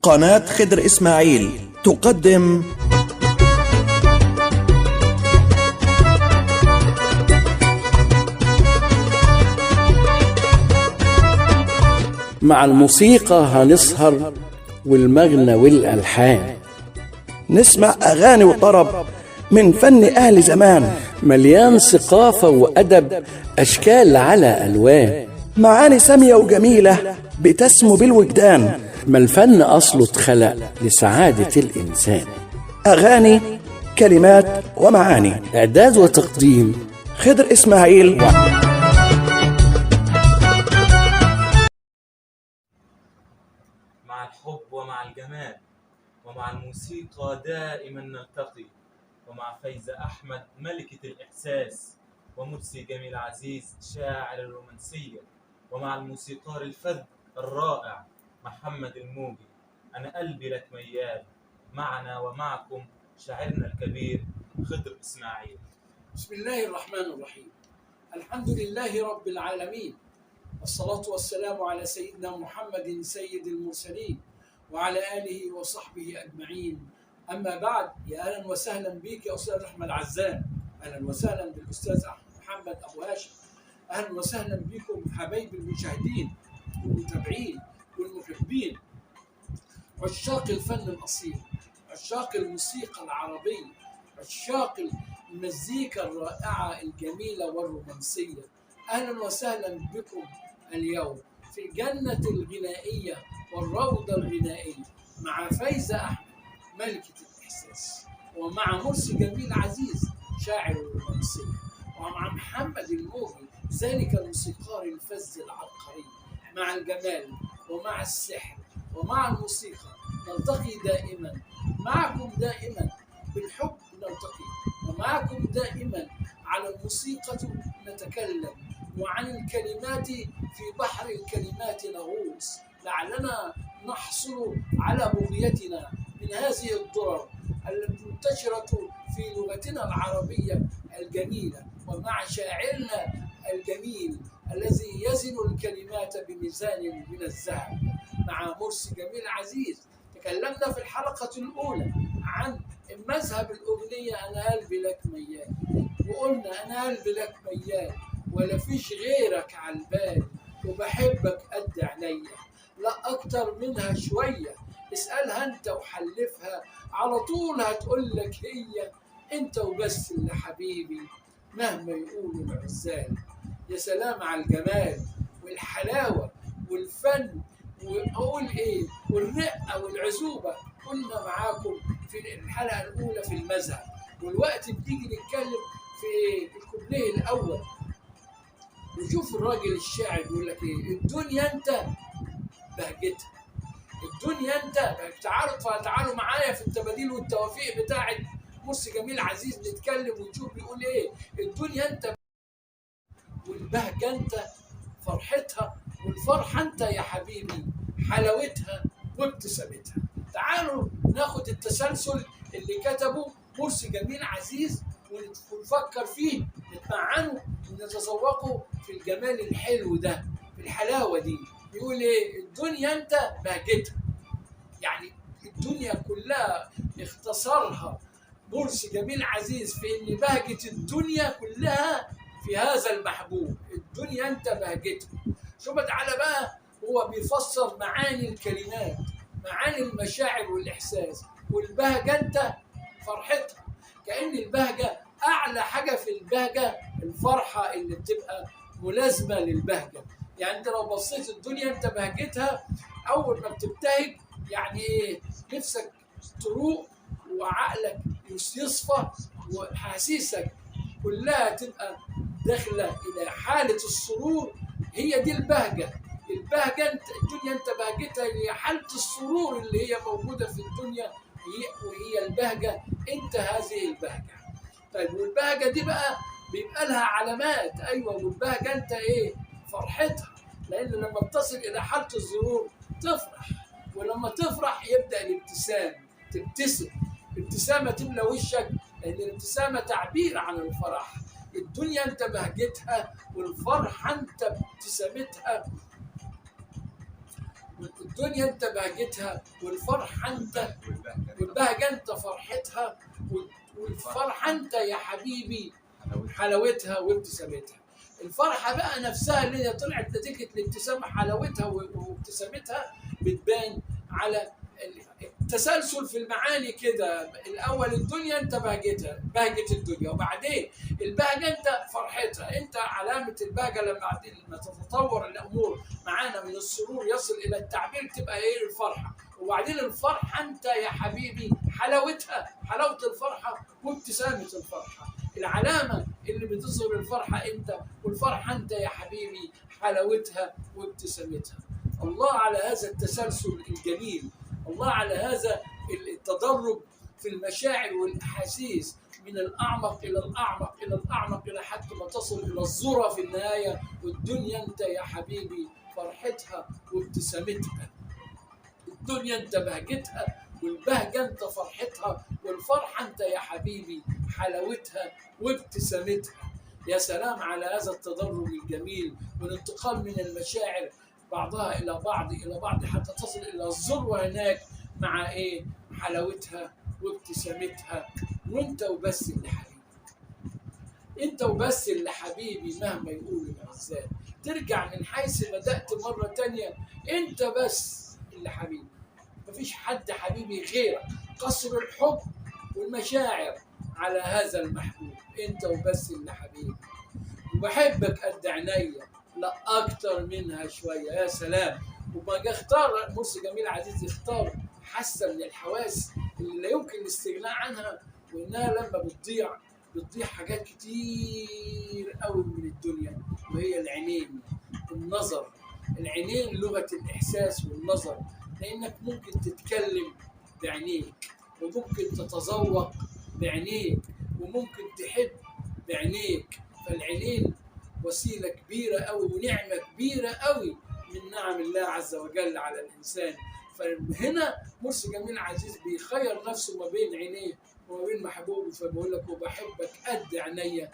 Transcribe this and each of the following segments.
قناة خضر إسماعيل تقدم مع الموسيقى هنسهر والمغنى والألحان، نسمع أغاني وطرب من فن أهل زمان، مليان ثقافة وأدب، أشكال على ألوان، معاني سامية وجميلة بتسمو بالوجدان. ما الفن أصله اتخلق لسعادة الإنسان. أغاني، كلمات ومعاني، إعداد وتقديم خضر إسماعيل. مع الحب ومع الجمال ومع الموسيقى دائما نلتقي، ومع فايزة أحمد ملكة الإحساس، ومرسي جميل عزيز شاعر الرومانسية، ومع الموسيقار الفذ الرائع محمد الموجي. أنا قلبي لك ميال، معنا ومعكم شاعرنا الكبير خضر إسماعيل. بسم الله الرحمن الرحيم. الحمد لله رب العالمين، والصلاة والسلام على سيدنا محمد سيد المرسلين وعلى آله وصحبه أجمعين. أما بعد، يا أهلا وسهلا بك يا أستاذ أحمد عزام، أهلا وسهلا بالأستاذ محمد أبو هاشم، أهلا وسهلا بكم حبايب المشاهدين والمتابعين والمحبين، عشاق الفن الأصيل، عشاق الموسيقى العربية، عشاق المزيكا الرائعة الجميلة والرومانسية. أهلا وسهلا بكم اليوم في الجنة الغنائية والروضة الغنائية مع فايزة أحمد ملكة الإحساس، ومع مرسي جميل عزيز شاعر الرومانسية، ومع محمد الموجي ذلك الموسيقار الفذ العبقري. مع الجمال ومع السحر ومع الموسيقى نلتقي دائما، معكم دائما بالحب نلتقي، ومعكم دائما على الموسيقى نتكلم، وعن الكلمات في بحر الكلمات نغوص، لعلنا نحصل على بغيتنا من هذه الدرر المنتشرة في لغتنا العربية الجميلة، ومع شاعرنا الجميل الذي يزن الكلمات بميزان من الذهب. مع مرسي جميل عزيز تكلمنا في الحلقة الأولى عن مذهب الأغنية أنا قلبي لك ميال، وقلنا أنا قلبي لك ميال ولا فيش غيرك على البال، وبحبك قد عينيا لا أكتر منها شوية، اسألها أنت وحلفها على طول هتقول لك هي أنت وبس اللي حبيبي مهما يقولوا العزال. يا سلام على الجمال والحلاوة والفن، وأقول إيه، والرقة والعزوبة. قلنا معاكم في الحلقة الأولى في المذهب، والوقت بتيجي نتكلم في الكوبليه الأول. نشوف الراجل الشاعر بيقول لك إيه: الدنيا أنت بهجتها، الدنيا أنت تعالوا معايا في التباديل والتوافيق بتاعت مرسي جميل عزيز، نتكلم ونشوف بيقول إيه. الدنيا أنت والبهجة أنت فرحتها، والفرحة أنت يا حبيبي حلاوتها وابتسامتها. تعالوا ناخد التسلسل اللي كتبه مرسي جميل عزيز ونفكر فيه، نتمعنه ونتذوقه في الجمال الحلو ده، في الحلاوة دي. يقول ايه؟ الدنيا انت بهجتها، يعني الدنيا كلها اختصرها مرسي جميل عزيز في ان بهجة الدنيا كلها في هذا المحبوب. الدنيا انت بهجتها. شوف تعالى بقى، هو بيفسر معاني الكلمات، معاني المشاعر والإحساس. والبهجة أنت فرحتها، كأن البهجة أعلى حاجة في البهجة الفرحة اللي بتبقى ملازمة للبهجة. يعني أنت لو بصيت الدنيا أنت بهجتها، أول ما بتبتهج يعني إيه؟ نفسك تروق وعقلك يصفى وحاسيسك كلها تبقى داخلة إلى حالة السرور. هي دي البهجة. البهجة انت، الدنيا انت بهجتها هي حالة السرور اللي هي موجودة في الدنيا، وهي البهجة انت هذه البهجة. طيب والبهجة دي بقى بيبقى لها علامات. ايوه، والبهجة انت ايه؟ فرحتها، لان لما تصل الى حالة السرور تفرح، ولما تفرح يبدأ الابتسام، تبتسم، ابتسامة تملى وشك، لان الابتسامة تعبير عن الفرح. الدنيا انت بهجتها والفرحة انت ابتسامتها. الدنيا انت بهجتها، والفرحه انت، والبهجه انت فرحتها، والفرحه انت يا حبيبي حلاوتها وابتسامتها. الفرحه بقى نفسها اللي هي طلعت نتيجه الابتسامه، حلاوتها وابتسامتها بتبان على التسلسل في المعاني كده. الاول الدنيا انت بهجتها، بهجه الدنيا، وبعدين البهجه انت فرحتها. انت علامه البهجه لما تتطور الامور معانا من السرور يصل الى التعبير تبقى ايه؟ الفرحه. وبعدين الفرحه انت يا حبيبي حلاوتها، حلاوه الفرحه وابتسامه الفرحه. العلامه اللي بتظهر الفرحه انت، والفرحه انت يا حبيبي حلاوتها وابتسامتها. الله على هذا التسلسل الجميل، الله على هذا التدرج في المشاعر والأحاسيس من الأعمق إلى الأعمق إلى الأعمق إلى حتى ما تصل إلى الذرة في النهاية. والدنيا أنت يا حبيبي فرحتها وابتسامتها. الدنيا أنت بهجتها، والبهجة أنت فرحتها، والفرحة أنت يا حبيبي حلاوتها وابتسامتها. يا سلام على هذا التدرج الجميل والانتقال من المشاعر بعضها إلى بعض إلى بعض حتى تصل إلى الذروة هناك مع إيه؟ حلاوتها وابتسامتها. وأنت وبس اللي حبيبي، أنت وبس اللي حبيبي مهما يقول الإنسان. ترجع من حيث بدأت مرة تانية، أنت بس اللي حبيبي، مفيش حد حبيبي غيرك. قصر الحب والمشاعر على هذا المحبوب، أنت وبس اللي حبيبي. وبحبك قد عينيا، لا أكتر منها شوية. يا سلام. وما اختار مرسي جميل عزيز، يختار حاسة من الحواس اللي لا يمكن الاستغناء عنها، وإنها لما بتضيع حاجات كتير قوي من الدنيا، وهي العينين، النظر. العينين لغة الإحساس والنظر، لأنك ممكن تتكلم بعينيك، وممكن تتذوق بعينيك، وممكن تحب بعينيك. فالعينين وسيلة كبيرة قوي ونعمة كبيرة قوي من نعم الله عز وجل على الإنسان. فهنا مرسي جميل عزيز بيخير نفسه ما بين عينيه وما بين محبوبه، فبيقول لك وبحبك قد عينيا.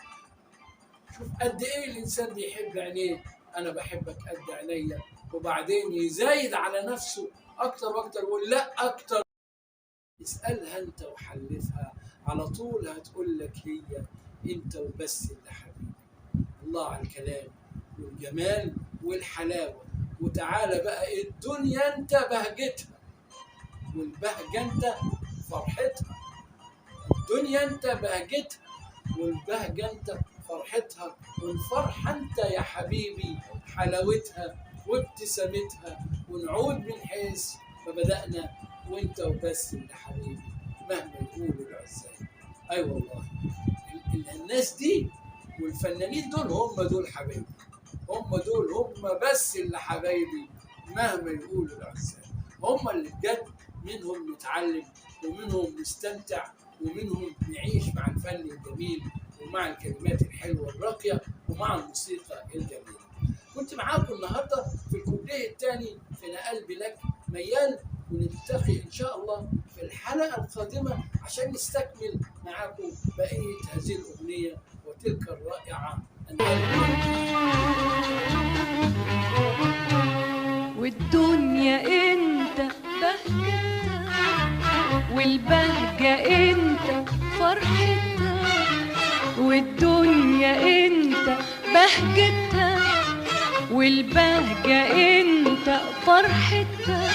شوف قد إيه الإنسان بيحب عينيه، أنا بحبك قد عينيا. وبعدين يزايد على نفسه أكتر وأكتر، يقول لا أكتر. اسألها أنت وحلفها، على طول هتقول لك هي أنت وبس اللي حبيبي. الله على الكلام والجمال والحلاوة. وتعالى بقى، الدنيا أنت بهجتها، والبهجة أنت فرحتها. الدنيا أنت بهجتها، والبهجة أنت فرحتها، والفرحة أنت يا حبيبي حلاوتها وابتسامتها. ونعود من حيث ما بدأنا، وأنت وبس اللي حبيبي مهما يقولوا العزاب. أي والله الناس دي والفنانين دول هم دول حبايبي، هم دول، هم بس اللي حبايبي مهما يقولوا العزاب. هم اللي بجد منهم نتعلم، ومنهم نستمتع، ومنهم نعيش مع الفن الجميل، ومع الكلمات الحلوة الراقية، ومع الموسيقى الجميلة. كنت معاكم النهاردة في الكوبليه الثاني في أنا قلبي لك ميال، ونلتقي إن شاء الله في الحلقة القادمة عشان نستكمل معاكم بقية هذه الأغنية وتلك الرائعة. والدنيا انت بهجتها، والبهجة انت فرحتها. والدنيا انت بهجتها، والبهجة انت فرحتها،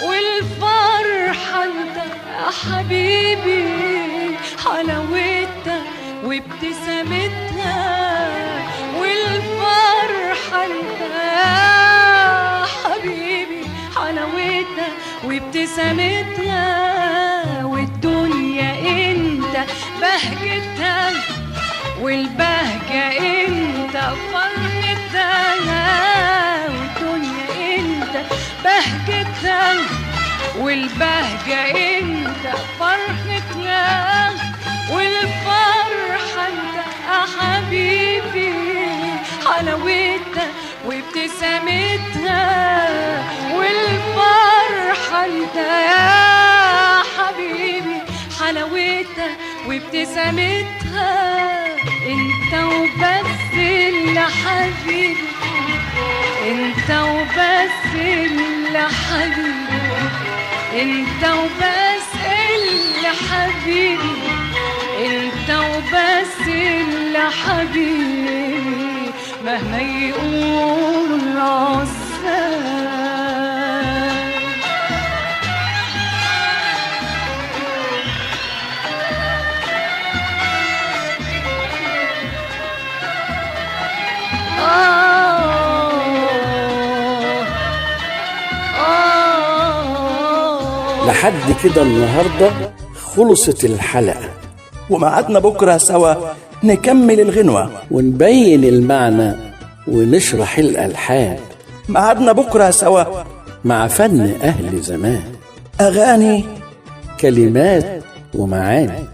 والفرحة انت يا حبيبي حلاوتها وابتسامتها. والفرحة انت يا حبيبي حلاوتها وابتسامتها. والدنيا انت بهجتها، والبهجة انت فرحتها. والدنيا انت بهجتها، والبهجة انت فرحتها، والفرحة انت يا حبيبي حلاوتها وابتسامتها. والفرحة انت يا حبيبي حلاوتها وابتسامتها. انت وبس اللي حبيبي، انت وبس اللي حبيبي، انت وبس اللي حبيبي، انت وبس اللي حبيبي، مهما يقولوا العزاب. لحد كده النهاردة خلصت الحلقة، ومعادنا بكرة سوا نكمل الغنوة ونبين المعنى ونشرح الألحان معادنا بكرة سوا مع فن أهل زمان، أغاني كلمات ومعاني.